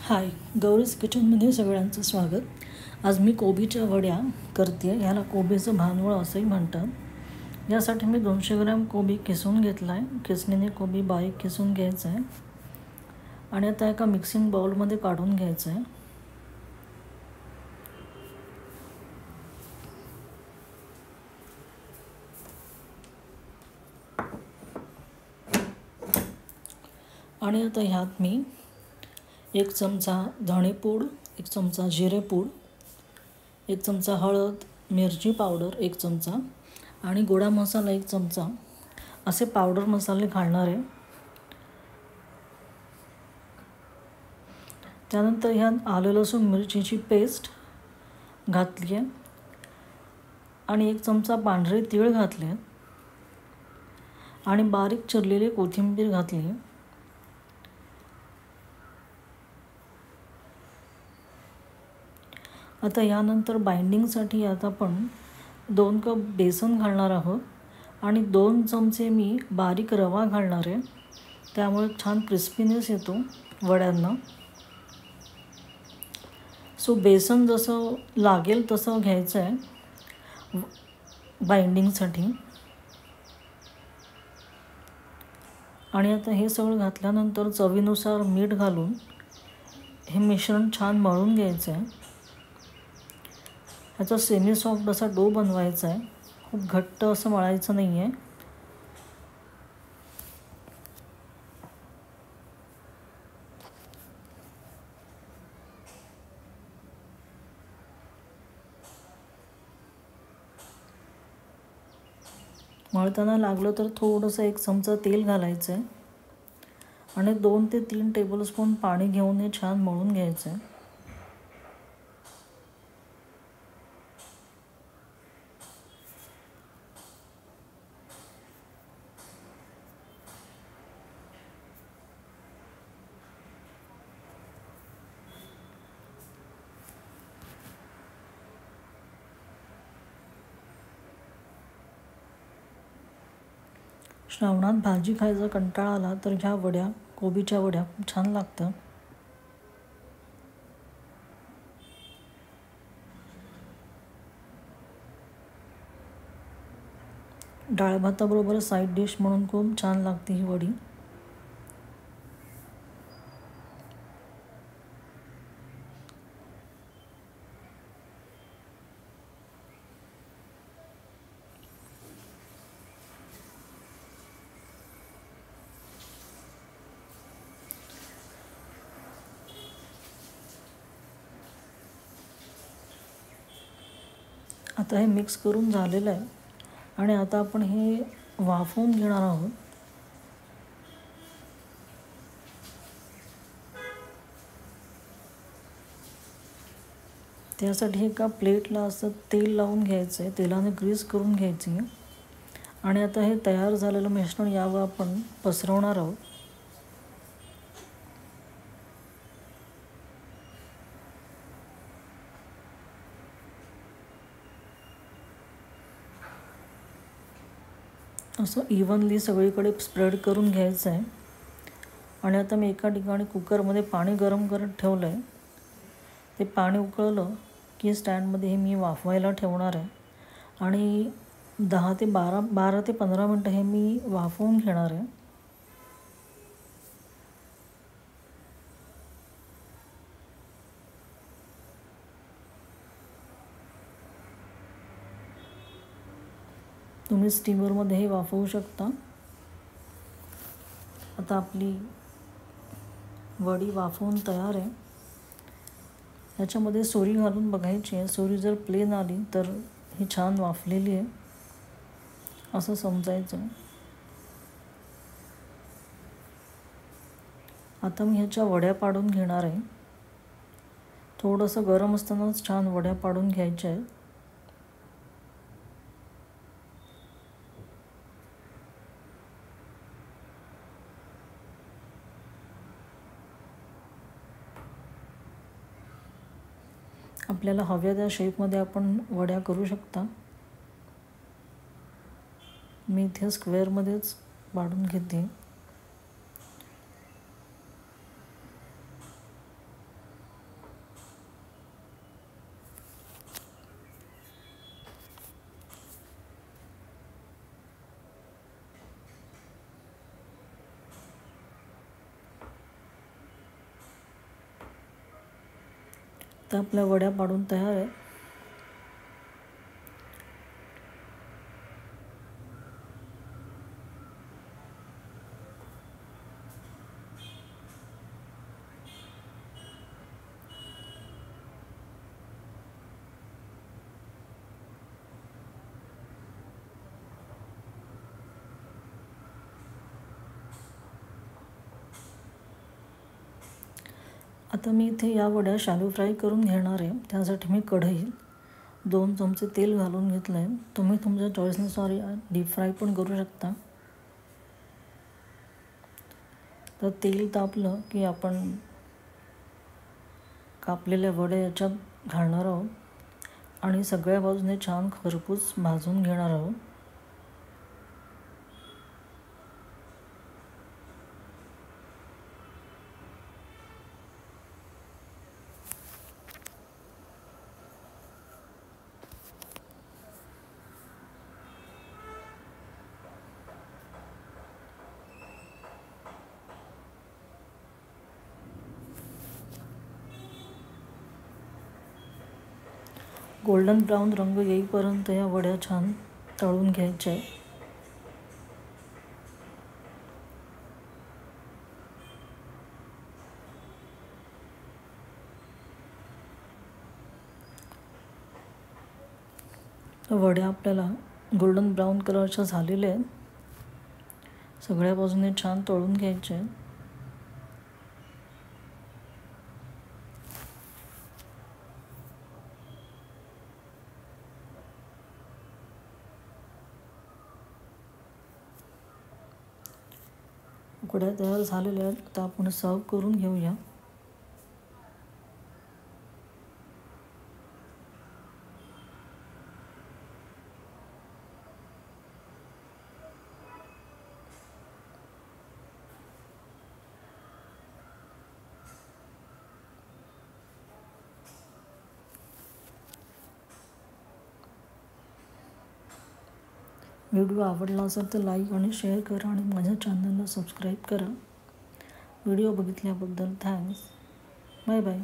हाय, गौरीज किचनमध्ये सगळ्यांचं स्वागत. आज मी कोबीच्या वड्या करते. ह्याला कोबीचं भानवळ असंही म्हणतात. यासाठी मी 200 ग्रॅम कोबी किसून घेतला आहे. किसणीने कोबी बारीक किसून घ्यायचं आहे आणि आता एका मिक्सिंग बाउलमध्ये काढून घ्यायचं आहे. आणि आता ह्यात मी 1 चमचा धणेपूड, 1 चमचा जिरेपूड, 1 चमचा हळद, मिरची पावडर 1 चमचा आणि गोडा मसाला 1 चमचा असे पावडर मसाले घालणार आहे. त्यानंतर ह्यात आलं लसूण मिरचीची पेस्ट घातली आहे आणि 1 चमचा पांढरे तीळ घातले आणि बारीक चिरलेली कोथिंबीर घातली आहे. आता यानंतर बाइंडिंगसाठी आता आपण 2 कप बेसन घालणार आहोत आणि 2 चमचे मी बारीक रवा घालणार आहे. त्यामुळे छान क्रिस्पीनेस येतो वड्यांना. सो बेसन जसं लागेल तसं घ्यायचं आहे बाइंडिंगसाठी. आणि आता हे सगळं घातल्यानंतर चवीनुसार मीठ घालून हे मिश्रण छान मळून घ्यायचं आहे. ह्याचा सेमी सॉफ्ट असा डो बनवायचा आहे. खूप घट्ट असं मळायचं नाही आहे. मळताना लागलं तर थोडंसं 1 चमचा तेल घालायचं आहे आणि 2 ते 3 टेबलस्पून पाणी घेऊन हे छान मळून घ्यायचं आहे. श्रावणात भाजी खायचा कंटाळा आला तर ह्या वड्या, कोबीच्या वड्या खूप छान लागतात. डाळ भाताबरोबर साईड डिश म्हणून खूप छान लागते ही वडी. आता हे मिक्स करून झालेलं आहे आणि आता आपण हे वाफवून घेणार आहोत. त्यासाठी एका प्लेटला असं तेल लावून घ्यायचं आहे. तेलाने ग्रीस करून घ्यायची आहे आणि आता हे तयार झालेलं मिश्रण यावर आपण पसरवणार आहोत. असं इव्हनली सगळीकडे स्प्रेड करून घ्यायचं आहे. आणि आता मी एका ठिकाणी कुकरमध्ये पाणी गरम करत ठेवलं आहे. ते पाणी उकळलं की स्टँडमध्ये हे मी वाफवायला ठेवणार आहे आणि 12 ते 15 मिनटं हे मी वाफवून घेणार आहे. तुम्ही स्टीमरमध्येही वाफवू शकता. आता आपली वडी वाफवून तयार आहे. ह्याच्यामध्ये सोरी घालून बघायची आहे. सोरी जर प्लेन आली तर ही छान वाफलेली आहे असं समजायचं. आता मी ह्याच्या वड्या पाडून घेणार आहे. थोडंसं गरम असतानाच छान वड्या पाडून घ्यायच्या आहेत. आपल्याला हव्या त्या शेपमध्ये आपण वड्या करू शकता. मी इथे स्क्वेअरमध्येच पाडून घेते. त्या आपल्या वड्या पाडून तयार आहे. आता मी इथे या वड्या शालो फ्राय करून घेणार आहे. त्यासाठी मी कढईत 2 चमचे तेल घालून घेतलं आहे. तुम्ही तुमच्या चॉईसनुसार डीप फ्राय पण करू शकता. तर तेल तापलं की आपण कापलेल्या वड्या याच्यात घालणार आहोत आणि सगळ्या बाजूने छान खरपूस भाजून घेणार आहोत. गोल्डन ब्राऊन रंग येईपर्यंत या वड्या छान तळून घ्यायच्या आहे. वड्या आपल्याला गोल्डन ब्राऊन कलरच्या झालेल्या आहेत. सगळ्या बाजूने छान तळून घ्यायचे आहेत. वड्या तयार झालेल्या आहेत. आता आपण सर्व करून घेऊया. व्हिडिओ आवडला असेल तर लाईक आणि शेअर करा आणि माझ्या चॅनलला सबस्क्राईब करा. व्हिडिओ बघितल्याबद्दल थँक्स. Bye bye.